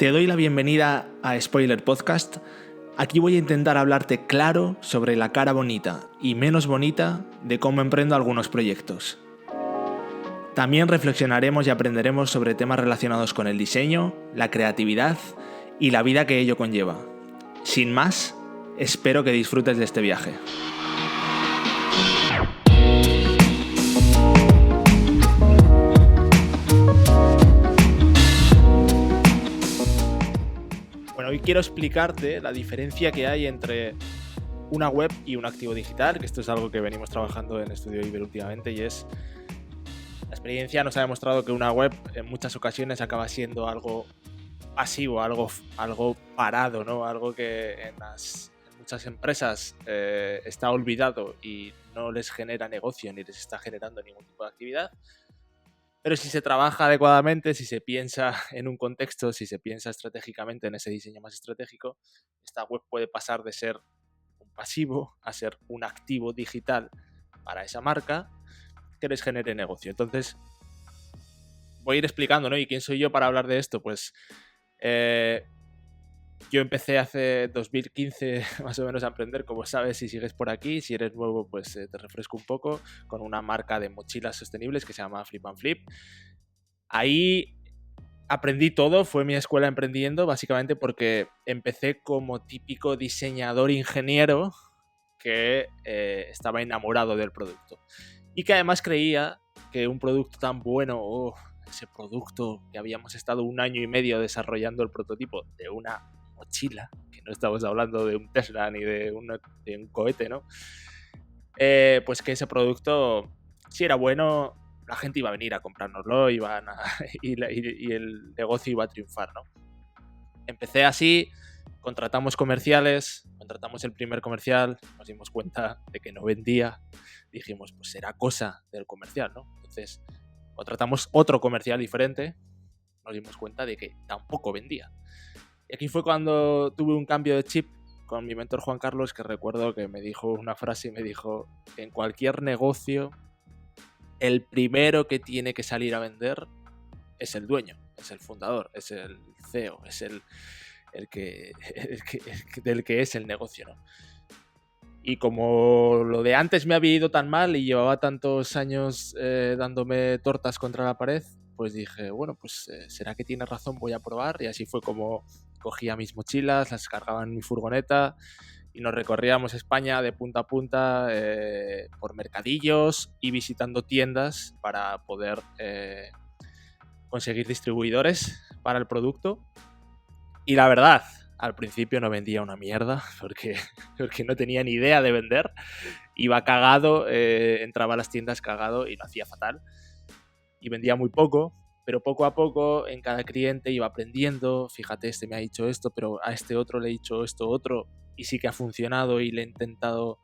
Te doy la bienvenida a Spoiler Podcast. Aquí voy a intentar hablarte claro sobre la cara bonita y menos bonita de cómo emprendo algunos proyectos. También reflexionaremos y aprenderemos sobre temas relacionados con el diseño, la creatividad y la vida que ello conlleva. Sin más, espero que disfrutes de este viaje. Hoy quiero explicarte la diferencia que hay entre una web y un activo digital, que esto es algo que venimos trabajando en Estudio Iber últimamente, y es la experiencia nos ha demostrado que una web en muchas ocasiones acaba siendo algo pasivo, algo parado, ¿no? Algo que en muchas empresas está olvidado y no les genera negocio ni les está generando ningún tipo de actividad. Pero si se trabaja adecuadamente, si se piensa en un contexto, si se piensa estratégicamente en ese diseño más estratégico, esta web puede pasar de ser un pasivo a ser un activo digital para esa marca que les genere negocio. Entonces, voy a ir explicando, ¿no? ¿Y quién soy yo para hablar de esto? Pues yo empecé hace 2015 más o menos a emprender, como sabes, si sigues por aquí. Si eres nuevo, pues te refresco un poco, con una marca de mochilas sostenibles que se llama Flip and Flip. Ahí aprendí todo, fue mi escuela emprendiendo, básicamente porque empecé como típico diseñador ingeniero que estaba enamorado del producto. Y que además creía que un producto tan bueno, ese producto que habíamos estado 1 año y medio desarrollando el prototipo de una mochila, que no estamos hablando de un Tesla ni de un cohete, ¿no? Pues que ese producto, si era bueno, la gente iba a venir a comprárnoslo, y el negocio iba a triunfar, ¿no? Empecé así, contratamos comerciales, contratamos el primer comercial, nos dimos cuenta de que no vendía, dijimos, pues será cosa del comercial, ¿no? Entonces, contratamos otro comercial diferente, nos dimos cuenta de que tampoco vendía. Y aquí fue cuando tuve un cambio de chip con mi mentor Juan Carlos, que recuerdo que me dijo una frase y me dijo: en cualquier negocio, el primero que tiene que salir a vender es el dueño, es el fundador, es el CEO, es el del que es el negocio, ¿no? Y como lo de antes me había ido tan mal y llevaba tantos años dándome tortas contra la pared, pues dije, bueno, pues será que tiene razón, voy a probar. Y así fue como cogía mis mochilas, las cargaba en mi furgoneta y nos recorríamos España de punta a punta por mercadillos y visitando tiendas para poder conseguir distribuidores para el producto. Y la verdad, al principio no vendía una mierda porque no tenía ni idea de vender. Iba cagado, entraba a las tiendas cagado y lo hacía fatal. Y vendía muy poco, pero poco a poco en cada cliente iba aprendiendo. Fíjate, este me ha dicho esto, pero a este otro le he dicho esto otro. Y sí que ha funcionado y le he intentado,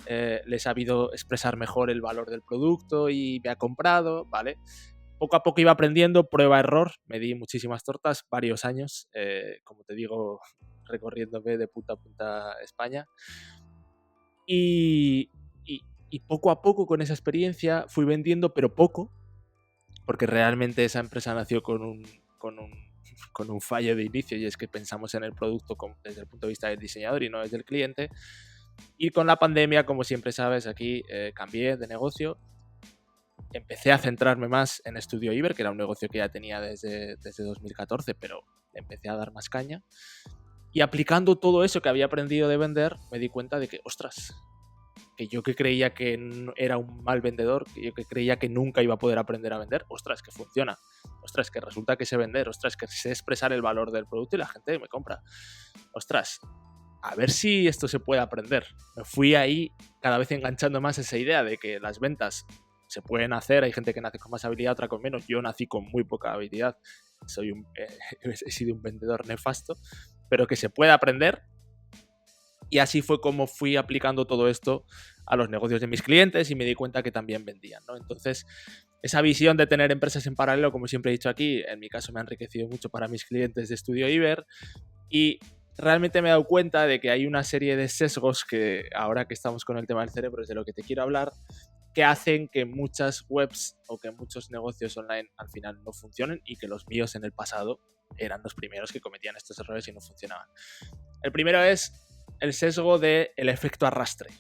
le he sabido expresar mejor el valor del producto y me ha comprado, ¿vale? Poco a poco iba aprendiendo, prueba-error, me di muchísimas tortas, varios años, como te digo, recorriéndome de punta a punta España. Y poco a poco con esa experiencia fui vendiendo, pero poco, porque realmente esa empresa nació con un fallo de inicio, y es que pensamos en el producto desde el punto de vista del diseñador y no desde el cliente. Y con la pandemia, como siempre sabes, aquí cambié de negocio. Empecé a centrarme más en Estudio Iber, que era un negocio que ya tenía desde 2014, pero empecé a dar más caña. Y aplicando todo eso que había aprendido de vender, me di cuenta de que, ostras, que yo que creía que era un mal vendedor, que yo que creía que nunca iba a poder aprender a vender, ostras, que funciona. Ostras, que resulta que sé vender. Ostras, que sé expresar el valor del producto y la gente me compra. Ostras, a ver si esto se puede aprender. Me fui ahí cada vez enganchando más esa idea de que las ventas se pueden hacer, hay gente que nace con más habilidad, otra con menos. Yo nací con muy poca habilidad, he sido un vendedor nefasto, pero que se puede aprender. Y así fue como fui aplicando todo esto a los negocios de mis clientes y me di cuenta que también vendían, ¿no? Entonces, esa visión de tener empresas en paralelo, como siempre he dicho aquí, en mi caso me ha enriquecido mucho para mis clientes de Estudio Iber, y realmente me he dado cuenta de que hay una serie de sesgos que, ahora que estamos con el tema del cerebro, es de lo que te quiero hablar, que hacen que muchas webs o que muchos negocios online al final no funcionen, y que los míos en el pasado eran los primeros que cometían estos errores y no funcionaban. El primero es el sesgo del efecto arrastre.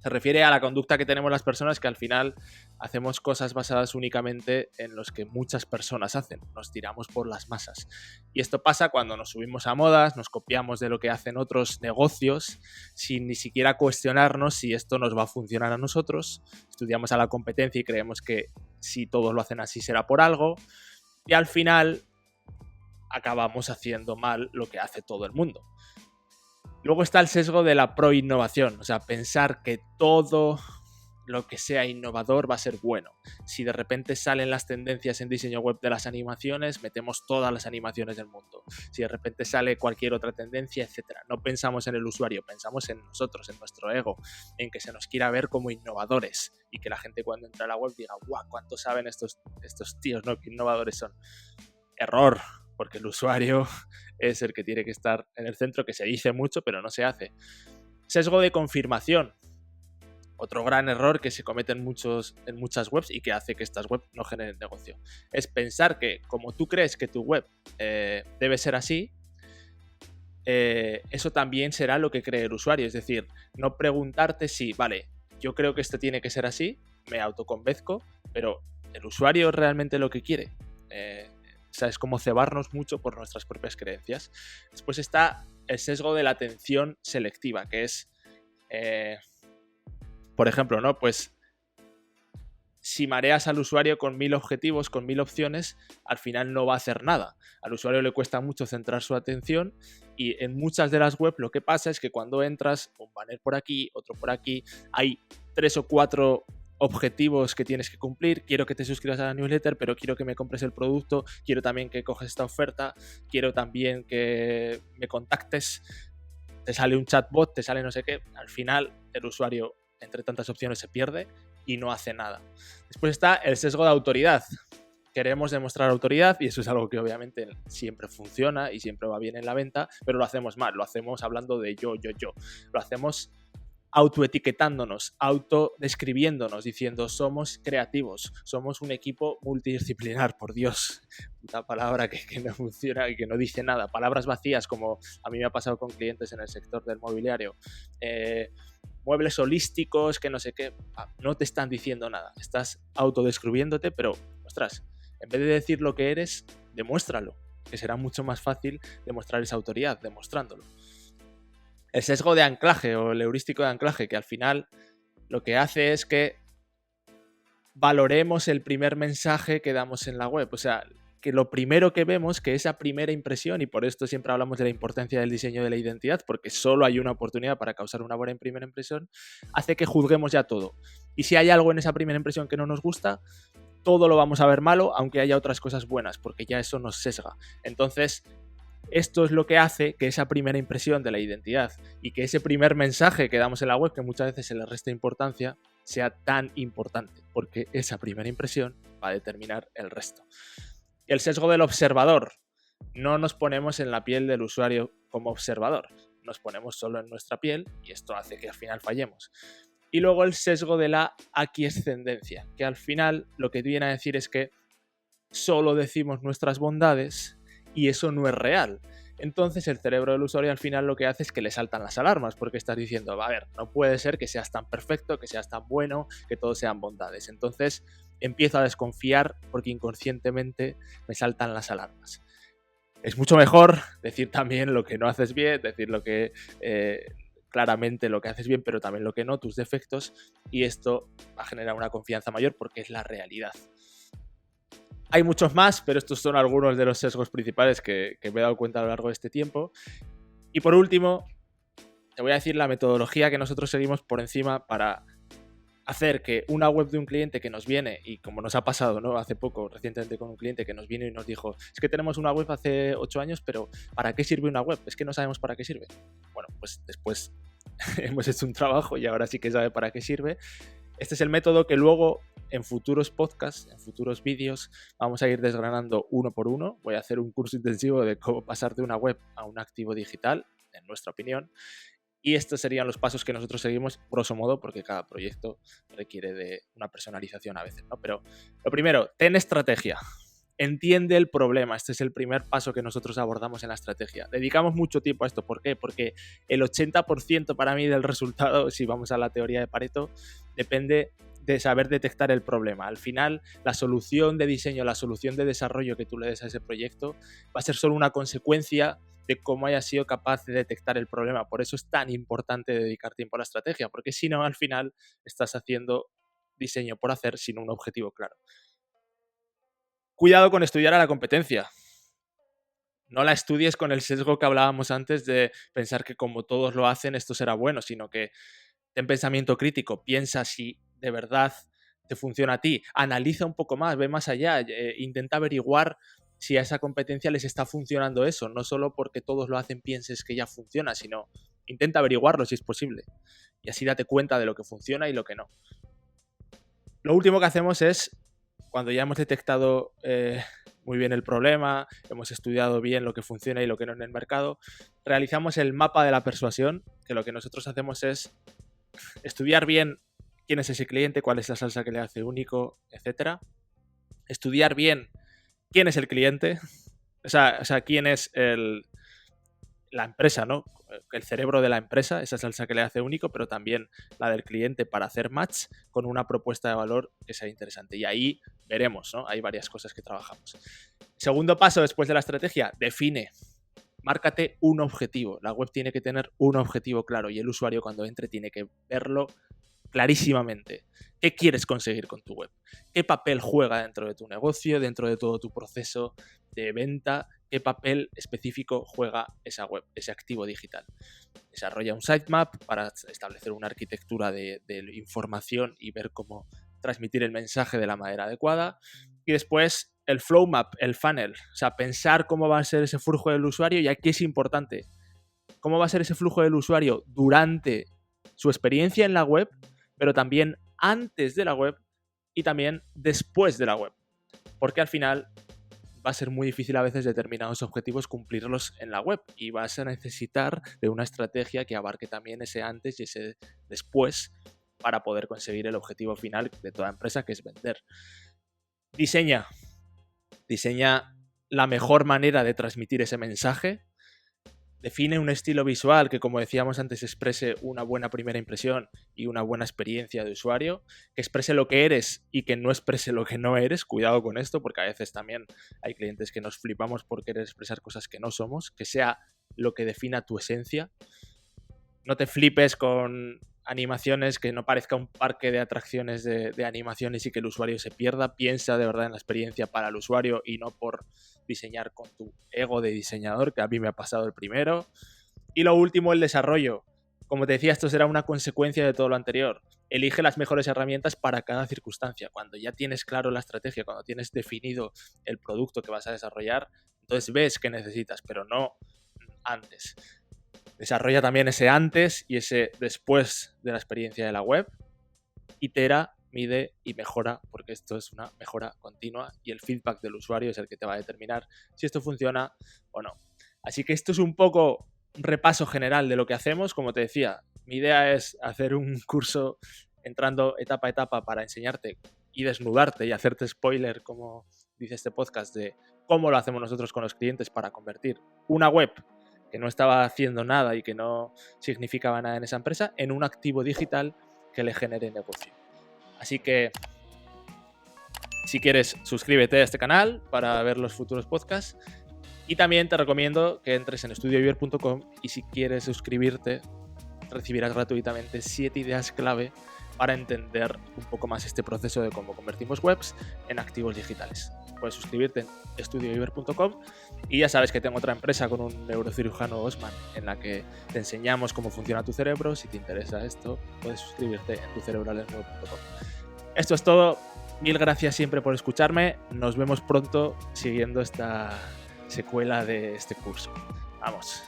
Se refiere a la conducta que tenemos las personas, que al final hacemos cosas basadas únicamente en los que muchas personas hacen. Nos tiramos por las masas. Y esto pasa cuando nos subimos a modas, nos copiamos de lo que hacen otros negocios sin ni siquiera cuestionarnos si esto nos va a funcionar a nosotros. Estudiamos a la competencia y creemos que si todos lo hacen así será por algo. Y al final acabamos haciendo mal lo que hace todo el mundo. Luego está el sesgo de la pro-innovación, o sea, pensar que todo lo que sea innovador va a ser bueno. Si de repente salen las tendencias en diseño web de las animaciones, metemos todas las animaciones del mundo. Si de repente sale cualquier otra tendencia, etcétera. No pensamos en el usuario, pensamos en nosotros, en nuestro ego, en que se nos quiera ver como innovadores y que la gente cuando entra a la web diga, ¡guau! ¿Cuánto saben estos tíos, ¿no? ¿Qué innovadores son? Error, porque el usuario es el que tiene que estar en el centro, que se dice mucho, pero no se hace. Sesgo de confirmación. Otro gran error que se comete en muchas webs y que hace que estas webs no generen negocio. Es pensar que como tú crees que tu web debe ser así, eso también será lo que cree el usuario. Es decir, no preguntarte si, vale, yo creo que esto tiene que ser así, me autoconvenzco, pero ¿el usuario es realmente lo que quiere? O sea, es como cebarnos mucho por nuestras propias creencias. Después está el sesgo de la atención selectiva, que es, por ejemplo, ¿no? Pues si mareas al usuario con 1000 objetivos, con 1000 opciones, al final no va a hacer nada. Al usuario le cuesta mucho centrar su atención, y en muchas de las webs lo que pasa es que cuando entras, un banner por aquí, otro por aquí, hay 3 o 4 objetivos que tienes que cumplir. Quiero que te suscribas a la newsletter, pero quiero que me compres el producto, quiero también que coges esta oferta, quiero también que me contactes, te sale un chatbot, te sale no sé qué. Al final el usuario entre tantas opciones se pierde y no hace nada. Después está el sesgo de autoridad. Queremos demostrar autoridad, y eso es algo que obviamente siempre funciona y siempre va bien en la venta, pero lo hacemos mal, lo hacemos hablando de yo. Lo hacemos autoetiquetándonos, autodescribiéndonos, diciendo somos creativos, somos un equipo multidisciplinar. Por Dios, puta palabra que no funciona y que no dice nada. Palabras vacías, como a mí me ha pasado con clientes en el sector del mobiliario. Muebles holísticos, que no sé qué, no te están diciendo nada. Estás autodescribiéndote, pero, ostras, en vez de decir lo que eres, demuéstralo, que será mucho más fácil demostrar esa autoridad, demostrándolo. El sesgo de anclaje o el heurístico de anclaje, que al final lo que hace es que valoremos el primer mensaje que damos en la web. O sea, que lo primero que vemos, que esa primera impresión, y por esto siempre hablamos de la importancia del diseño de la identidad, porque solo hay una oportunidad para causar una buena primera impresión, hace que juzguemos ya todo. Y si hay algo en esa primera impresión que no nos gusta, todo lo vamos a ver malo, aunque haya otras cosas buenas, porque ya eso nos sesga. Entonces, esto es lo que hace que esa primera impresión de la identidad y que ese primer mensaje que damos en la web, que muchas veces se le resta importancia, sea tan importante, porque esa primera impresión va a determinar el resto. El sesgo del observador. No nos ponemos en la piel del usuario como observador, nos ponemos solo en nuestra piel, y esto hace que al final fallemos. Y luego el sesgo de la aquiescendencia, que al final lo que viene a decir es que solo decimos nuestras bondades y eso no es real. Entonces el cerebro del usuario al final lo que hace es que le saltan las alarmas, porque estás diciendo, a ver, no puede ser que seas tan perfecto, que seas tan bueno, que todos sean bondades. Entonces empiezo a desconfiar porque inconscientemente me saltan las alarmas. Es mucho mejor decir también lo que no haces bien, decir lo que claramente lo que haces bien, pero también lo que no, tus defectos, y esto va a generar una confianza mayor porque es la realidad. Hay muchos más, pero estos son algunos de los sesgos principales que me he dado cuenta a lo largo de este tiempo. Y por último, te voy a decir la metodología que nosotros seguimos por encima para hacer que una web de un cliente que nos viene, y como nos ha pasado, ¿no?, hace poco, recientemente, con un cliente que nos vino y nos dijo, es que tenemos una web hace 8 años, pero ¿para qué sirve una web? Es que no sabemos para qué sirve. Bueno, pues después hemos hecho un trabajo y ahora sí que sabe para qué sirve. Este es el método que luego en futuros podcasts, en futuros vídeos, vamos a ir desgranando uno por uno. Voy a hacer un curso intensivo de cómo pasar de una web a un activo digital, en nuestra opinión. Y estos serían los pasos que nosotros seguimos, grosso modo, porque cada proyecto requiere de una personalización a veces, ¿no? Pero lo primero, ten estrategia. Entiende el problema. Este es el primer paso que nosotros abordamos en la estrategia. Dedicamos mucho tiempo a esto. ¿Por qué? Porque el 80% para mí del resultado, si vamos a la teoría de Pareto, depende de saber detectar el problema. Al final, la solución de diseño, la solución de desarrollo que tú le des a ese proyecto va a ser solo una consecuencia de cómo hayas sido capaz de detectar el problema. Por eso es tan importante dedicar tiempo a la estrategia, porque si no, al final estás haciendo diseño por hacer sin un objetivo claro. Cuidado con estudiar a la competencia. No la estudies con el sesgo que hablábamos antes de pensar que como todos lo hacen esto será bueno, sino que ten pensamiento crítico, piensa si de verdad te funciona a ti, analiza un poco más, ve más allá, intenta averiguar si a esa competencia les está funcionando eso, no solo porque todos lo hacen pienses que ya funciona, sino intenta averiguarlo si es posible y así date cuenta de lo que funciona y lo que no. Lo último que hacemos es, cuando ya hemos detectado muy bien el problema, hemos estudiado bien lo que funciona y lo que no en el mercado, realizamos el mapa de la persuasión, que lo que nosotros hacemos es estudiar bien quién es ese cliente, cuál es la salsa que le hace único, etc. Estudiar bien quién es el cliente, o sea quién es la empresa, ¿no? El cerebro de la empresa, esa salsa que le hace único, pero también la del cliente para hacer match con una propuesta de valor que sea interesante. Y ahí veremos, ¿no? Hay varias cosas que trabajamos. Segundo paso después de la estrategia, define. Márcate un objetivo. La web tiene que tener un objetivo claro y el usuario cuando entre tiene que verlo clarísimamente. ¿Qué quieres conseguir con tu web? ¿Qué papel juega dentro de tu negocio, dentro de todo tu proceso de venta? ¿Qué papel específico juega esa web, ese activo digital? Desarrolla un sitemap para establecer una arquitectura de información y ver cómo transmitir el mensaje de la manera adecuada. Y después el flow map, el funnel, o sea, pensar cómo va a ser ese flujo del usuario y aquí es importante. ¿Cómo va a ser ese flujo del usuario durante su experiencia en la web, pero también antes de la web y también después de la web? Porque al final va a ser muy difícil a veces determinados objetivos cumplirlos en la web y vas a necesitar de una estrategia que abarque también ese antes y ese después para poder conseguir el objetivo final de toda empresa, que es vender. Diseña la mejor manera de transmitir ese mensaje. Define un estilo visual que, como decíamos antes, exprese una buena primera impresión y una buena experiencia de usuario, que exprese lo que eres y que no exprese lo que no eres. Cuidado con esto, porque a veces también hay clientes que nos flipamos por querer expresar cosas que no somos, que sea lo que defina tu esencia. No te flipes con animaciones, que no parezca un parque de atracciones de animaciones y que el usuario se pierda. Piensa de verdad en la experiencia para el usuario y no por diseñar con tu ego de diseñador, que a mí me ha pasado el primero. Y lo último, el desarrollo. Como te decía, esto será una consecuencia de todo lo anterior. Elige las mejores herramientas para cada circunstancia. Cuando ya tienes claro la estrategia, cuando tienes definido el producto que vas a desarrollar, entonces ves qué necesitas, pero no antes. Desarrolla también ese antes y ese después de la experiencia de la web. Itera, mide y mejora, porque esto es una mejora continua y el feedback del usuario es el que te va a determinar si esto funciona o no. Así que esto es un poco un repaso general de lo que hacemos. Como te decía, mi idea es hacer un curso entrando etapa a etapa para enseñarte y desnudarte y hacerte spoiler, como dice este podcast, de cómo lo hacemos nosotros con los clientes para convertir una web que no estaba haciendo nada y que no significaba nada en esa empresa en un activo digital que le genere negocio. Así que, si quieres, suscríbete a este canal para ver los futuros podcasts. Y también te recomiendo que entres en estudioiber.com y si quieres suscribirte, recibirás gratuitamente 7 ideas clave para entender un poco más este proceso de cómo convertimos webs en activos digitales. Puedes suscribirte en estudioiber.com y ya sabes que tengo otra empresa con un neurocirujano Osman en la que te enseñamos cómo funciona tu cerebro. Si te interesa esto, puedes suscribirte en tucerebralesnuevo.com. Esto es todo. Mil gracias siempre por escucharme. Nos vemos pronto siguiendo esta secuela de este curso. Vamos.